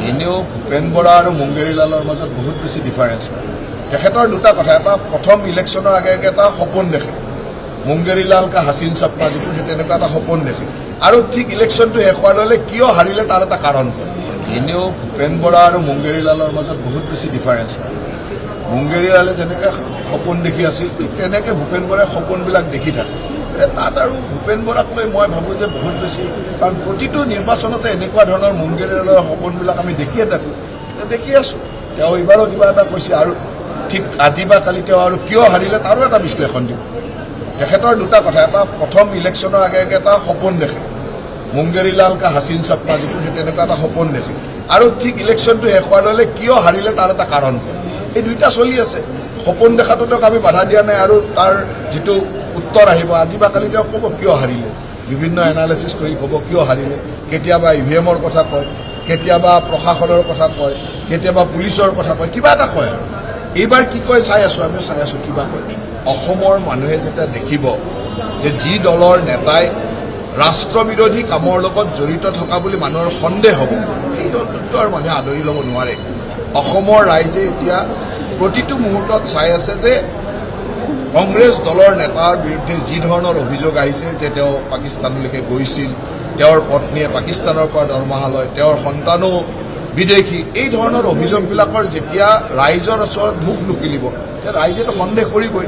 এনেও ভূপেন বৰা আৰু মুংগেৰীলালৰ মাজত বহুত বেছি ডিফাৰেঞ্চ নাই। তেখেতৰ দুটা কথা, এটা প্ৰথম ইলেকশ্যনৰ আগে আগে এটা সপোন দেখে, মুংগেৰীলাল কা হাচিন সপনা যিটো সেই তেনেকুৱা এটা সপোন দেখে, আৰু ঠিক ইলেকশ্যনটো শেষ হোৱাৰ লগে কিয় হাৰিলে তাৰ এটা কাৰণ কয়। এনেও ভূপেন বৰা আৰু মুংগেৰীলালৰ মাজত বহুত বেছি ডিফাৰেঞ্চ নাই। মুংগেৰীলালে যেনেকৈ সপোন দেখি আছিল ঠিক তেনেকৈ ভূপেন বৰাই সপোনবিলাক দেখি থাকে। তাত আৰু ভূপেন বৰাক লৈ মই ভাবোঁ যে বহুত বেছি, কাৰণ প্ৰতিটো নিৰ্বাচনতে এনেকুৱা ধৰণৰ মুংগেৰীলালৰ সপোনবিলাক আমি দেখিয়ে থাকোঁ, দেখি আছোঁ। তেওঁ এইবাৰো কিবা এটা কৈছে, আৰু ঠিক আজি বা কালি তেওঁ আৰু কিয় হাৰিলে তাৰো এটা বিশ্লেষণ দিব। তেখেতৰ দুটা কথা, এটা প্ৰথম ইলেকশ্যনৰ আগে আগে এটা সপোন দেখে, মুংগেৰীলাল কা হাচিন সপনা যিটো সেই তেনেকুৱা এটা সপোন দেখে, আৰু ঠিক ইলেকশ্যনটো শেষ হোৱাৰ লগে কিয় হাৰিলে তাৰ এটা কাৰণ কয়। এই দুইটা চলি আছে। সপোন দেখাটো তেওঁক আমি বাধা দিয়া নাই, আৰু তাৰ যিটো উত্তৰ আহিব আজি বা কালি তেওঁ ক'ব কিয় হাৰিলে, বিভিন্ন এনালাইচিছ কৰি ক'ব কিয় হাৰিলে। কেতিয়াবা EVM-ৰ কথা কয়, কেতিয়াবা প্ৰশাসনৰ কথা কয়, কেতিয়াবা পুলিচৰ কথা কয়, কিবা এটা কয়। আৰু এইবাৰ কি কয় চাই আছোঁ, আমি চাই আছোঁ কিবা কয়। অসমৰ মানুহে যেতিয়া দেখিব যে যি দলৰ নেতাই ৰাষ্ট্ৰবিৰোধী কামৰ লগত জড়িত থকা বুলি মানুহৰ সন্দেহ হ'ব, সেই দলটোতো আৰু মানুহে আদৰি ল'ব নোৱাৰে। অসমৰ ৰাইজে এতিয়া প্ৰতিটো মুহূৰ্তত চাই আছে যে কংগ্ৰেছ দলৰ নেতাৰ বিৰুদ্ধে যি ধৰণৰ অভিযোগ আহিছে যে তেওঁ পাকিস্তানলৈকে গৈছিল, তেওঁৰ পত্নীয়ে পাকিস্তানৰ পৰা দৰমহা লয়, তেওঁৰ সন্তানো বিদেশী, এই ধৰণৰ অভিযোগবিলাকৰ যেতিয়া ৰাইজৰ ওচৰত মুখ নুখিলিব, ৰাইজেতো সন্দেহ কৰিবই।